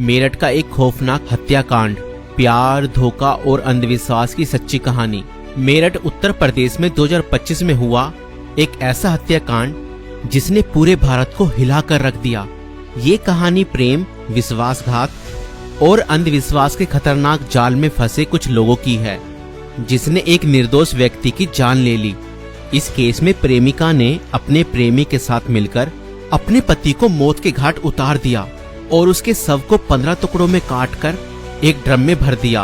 मेरठ का एक खौफनाक हत्याकांड, प्यार, धोखा और अंधविश्वास की सच्ची कहानी। मेरठ उत्तर प्रदेश में 2025 में हुआ एक ऐसा हत्याकांड जिसने पूरे भारत को हिलाकर रख दिया। ये कहानी प्रेम, विश्वासघात और अंधविश्वास के खतरनाक जाल में फंसे कुछ लोगों की है, जिसने एक निर्दोष व्यक्ति की जान ले ली। इस केस में प्रेमिका ने अपने प्रेमी के साथ मिलकर अपने पति को मौत के घाट उतार दिया और उसके शव को 15 टुकड़ों में काटकर एक ड्रम में भर दिया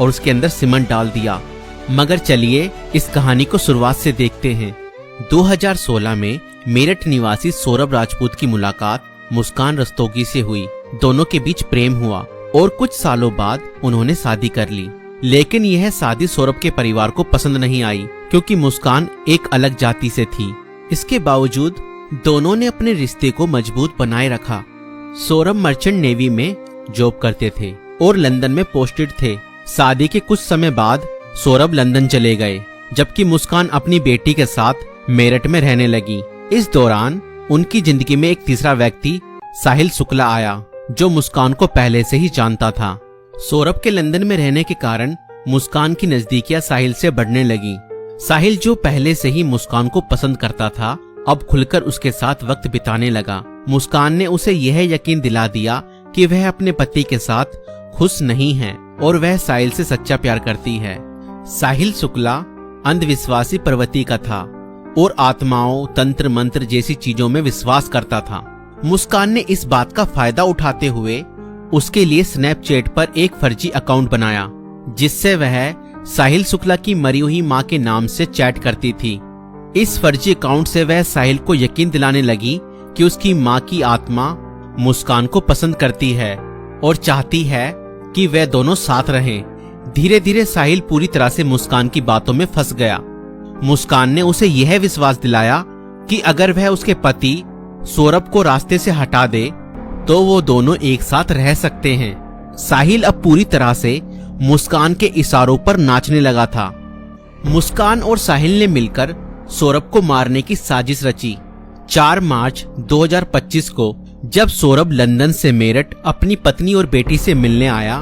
और उसके अंदर सीमेंट डाल दिया। मगर चलिए इस कहानी को शुरुआत से देखते हैं। 2016 में मेरठ निवासी सौरभ राजपूत की मुलाकात मुस्कान रस्तोगी से हुई। दोनों के बीच प्रेम हुआ और कुछ सालों बाद उन्होंने शादी कर ली। लेकिन यह शादी सौरभ के परिवार को पसंद नहीं आई, क्योंकि मुस्कान एक अलग जाति से थी। इसके बावजूद दोनों ने अपने रिश्ते को मजबूत बनाए रखा। सौरभ मर्चेंट नेवी में जॉब करते थे और लंदन में पोस्टेड थे। शादी के कुछ समय बाद सौरभ लंदन चले गए, जबकि मुस्कान अपनी बेटी के साथ मेरठ में रहने लगी। इस दौरान उनकी जिंदगी में एक तीसरा व्यक्ति साहिल शुक्ला आया, जो मुस्कान को पहले से ही जानता था। सौरभ के लंदन में रहने के कारण मुस्कान की नजदीकियां साहिल से बढ़ने लगी। साहिल, जो पहले से ही मुस्कान को पसंद करता था, अब खुलकर उसके साथ वक्त बिताने लगा। मुस्कान ने उसे यह यकीन दिला दिया कि वह अपने पति के साथ खुश नहीं है और वह साहिल से सच्चा प्यार करती है। साहिल शुक्ला अंधविश्वासी प्रवृत्ति का था और आत्माओं, तंत्र मंत्र जैसी चीजों में विश्वास करता था। मुस्कान ने इस बात का फायदा उठाते हुए उसके लिए स्नैपचैट पर एक फर्जी अकाउंट बनाया, जिससे वह साहिल शुक्ला की मरी हुई मां के नाम से चैट करती थी। इस फर्जी अकाउंट से वह साहिल को यकीन दिलाने लगी कि उसकी मां की आत्मा मुस्कान को पसंद करती है और चाहती है कि वे दोनों साथ रहें। धीरे धीरे साहिल पूरी तरह से मुस्कान की बातों में फंस गया। मुस्कान ने उसे यह विश्वास दिलाया कि अगर वह उसके पति सौरभ को रास्ते से हटा दे तो वो दोनों एक साथ रह सकते हैं। साहिल अब पूरी तरह से मुस्कान के इशारों पर नाचने लगा था। मुस्कान और साहिल ने मिलकर सौरभ को मारने की साजिश रची। 4 मार्च 2025 को जब सौरभ लंदन से मेरठ अपनी पत्नी और बेटी से मिलने आया,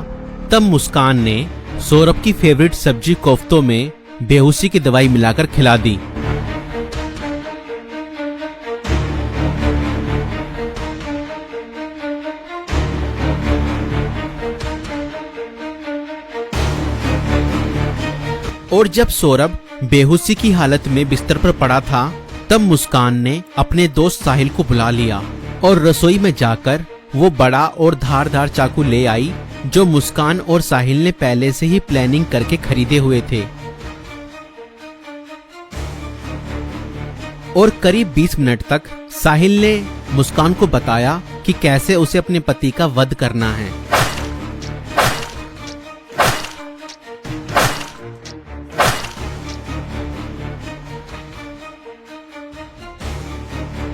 तब मुस्कान ने सौरभ की फेवरेट सब्जी कोफ्तों में बेहोशी की दवाई मिलाकर खिला दी। और जब सौरभ बेहोशी की हालत में बिस्तर पर पड़ा था, तब मुस्कान ने अपने दोस्त साहिल को बुला लिया और रसोई में जाकर वो बड़ा और धारदार चाकू ले आई, जो मुस्कान और साहिल ने पहले से ही प्लानिंग करके खरीदे हुए थे। और करीब 20 मिनट तक साहिल ने मुस्कान को बताया कि कैसे उसे अपने पति का वध करना है।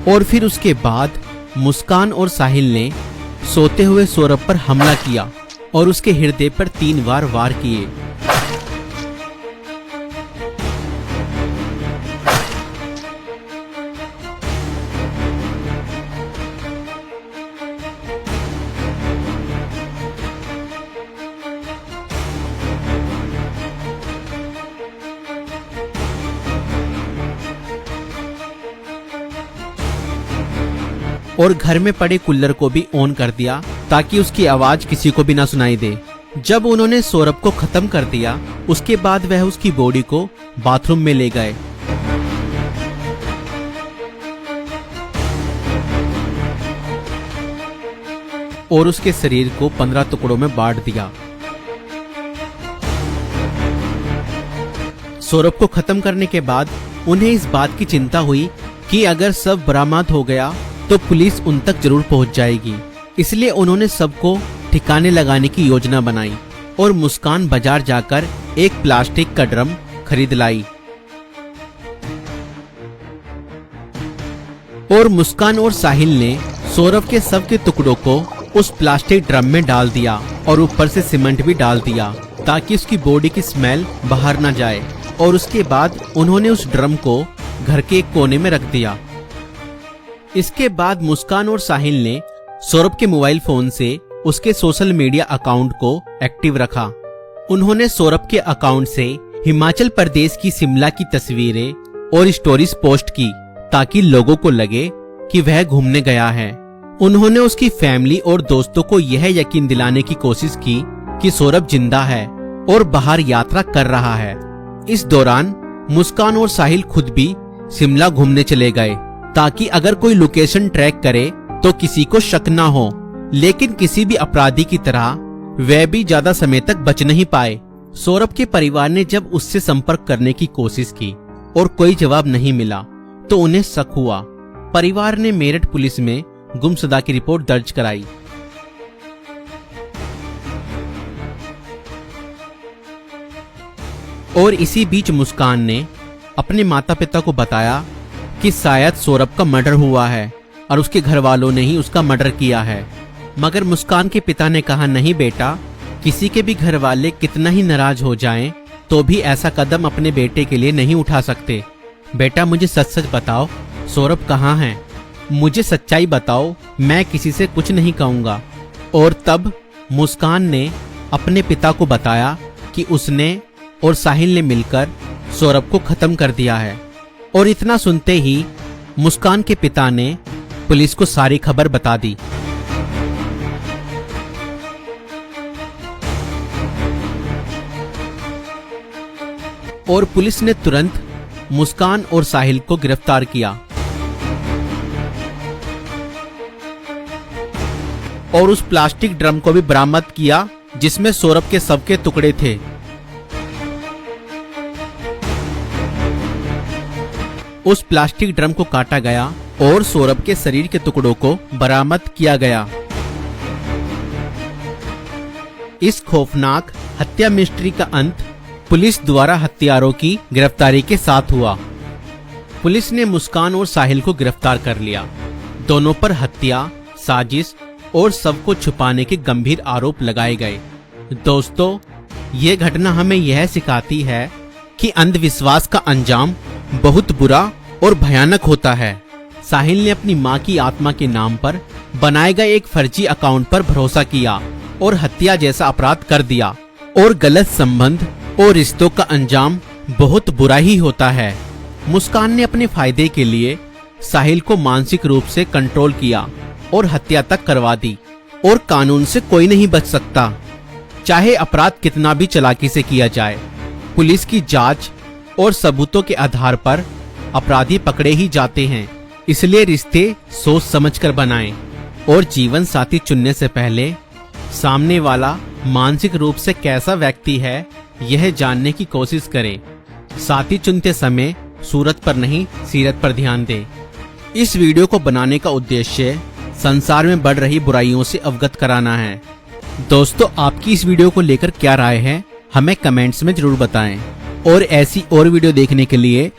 और फिर उसके बाद मुस्कान और साहिल ने सोते हुए सौरभ पर हमला किया और उसके हृदय पर 3 बार वार किए। और घर में पड़े कूलर को भी ऑन कर दिया ताकि उसकी आवाज किसी को भी ना सुनाई दे। जब उन्होंने सौरभ को खत्म कर दिया, उसके बाद वह उसकी बॉडी को बाथरूम में ले गए। और उसके शरीर को 15 टुकड़ों में बांट दिया। सौरभ को खत्म करने के बाद उन्हें इस बात की चिंता हुई कि अगर सब बरामद हो गया तो पुलिस उन तक जरूर पहुंच जाएगी। इसलिए उन्होंने सबको ठिकाने लगाने की योजना बनाई और मुस्कान बाजार जाकर एक प्लास्टिक का ड्रम खरीद लाई। और मुस्कान और साहिल ने सौरभ के शव के टुकड़ों को उस प्लास्टिक ड्रम में डाल दिया और ऊपर से सीमेंट भी डाल दिया ताकि उसकी बॉडी की स्मेल बाहर न जाए। और उसके बाद उन्होंने उस ड्रम को घर के एक कोने में रख दिया। इसके बाद मुस्कान और साहिल ने सौरभ के मोबाइल फोन से उसके सोशल मीडिया अकाउंट को एक्टिव रखा। उन्होंने सौरभ के अकाउंट से हिमाचल प्रदेश की शिमला की तस्वीरें और स्टोरीज पोस्ट की ताकि लोगों को लगे कि वह घूमने गया है। उन्होंने उसकी फैमिली और दोस्तों को यह यकीन दिलाने की कोशिश की कि सौरभ जिंदा है और बाहर यात्रा कर रहा है। इस दौरान मुस्कान और साहिल खुद भी शिमला घूमने चले गए ताकि अगर कोई लोकेशन ट्रैक करे तो किसी को शक ना हो, लेकिन किसी भी अपराधी की तरह वह भी ज्यादा समय तक बच नहीं पाए। सौरभ के परिवार ने जब उससे संपर्क करने की कोशिश की और कोई जवाब नहीं मिला तो उन्हें शक हुआ। परिवार ने मेरठ पुलिस में गुमशुदा की रिपोर्ट दर्ज कराई। और इसी बीच मुस्कान ने अपने माता पिता को बताया कि शायद सौरभ का मर्डर हुआ है और उसके घर वालों ने ही उसका मर्डर किया है। मगर मुस्कान के पिता ने कहा, नहीं बेटा, किसी के भी घर वाले कितना ही नाराज हो जाएं तो भी ऐसा कदम अपने बेटे के लिए नहीं उठा सकते। बेटा, मुझे सच सच बताओ, सौरभ कहाँ है? मुझे सच्चाई बताओ, मैं किसी से कुछ नहीं कहूँगा। और तब मुस्कान ने अपने पिता को बताया कि उसने और साहिल ने मिलकर सौरभ को खत्म कर दिया है। और इतना सुनते ही मुस्कान के पिता ने पुलिस को सारी खबर बता दी। और पुलिस ने तुरंत मुस्कान और साहिल को गिरफ्तार किया और उस प्लास्टिक ड्रम को भी बरामद किया जिसमें सौरभ के शव के टुकड़े थे। उस प्लास्टिक ड्रम को काटा गया और सौरभ के शरीर के टुकड़ों को बरामद किया गया। इस खौफनाक हत्या मिस्ट्री का अंत पुलिस द्वारा हत्यारों की गिरफ्तारी के साथ हुआ। पुलिस ने मुस्कान और साहिल को गिरफ्तार कर लिया। दोनों पर हत्या, साजिश और शव को छुपाने के गंभीर आरोप लगाए गए। दोस्तों, ये घटना हमें यह सिखाती है कि अंधविश्वास का अंजाम बहुत बुरा और भयानक होता है। साहिल ने अपनी मां की आत्मा के नाम पर बनाए गए एक फर्जी अकाउंट पर भरोसा किया और हत्या जैसा अपराध कर दिया। और गलत संबंध और रिश्तों का अंजाम बहुत बुरा ही होता है। मुस्कान ने अपने फायदे के लिए साहिल को मानसिक रूप से कंट्रोल किया और हत्या तक करवा दी। और कानून से कोई नहीं बच सकता, चाहे अपराध कितना भी चालाकी से किया जाए। पुलिस की जांच और सबूतों के आधार पर अपराधी पकड़े ही जाते हैं। इसलिए रिश्ते सोच समझकर बनाएं और जीवन साथी चुनने से पहले सामने वाला मानसिक रूप से कैसा व्यक्ति है यह जानने की कोशिश करें। साथी चुनते समय सूरत पर नहीं, सीरत पर ध्यान दें। इस वीडियो को बनाने का उद्देश्य संसार में बढ़ रही बुराइयों से अवगत कराना है। दोस्तों, आपकी इस वीडियो को लेकर क्या राय है हमें कमेंट्स में जरूर बताएं। और ऐसी और वीडियो देखने के लिए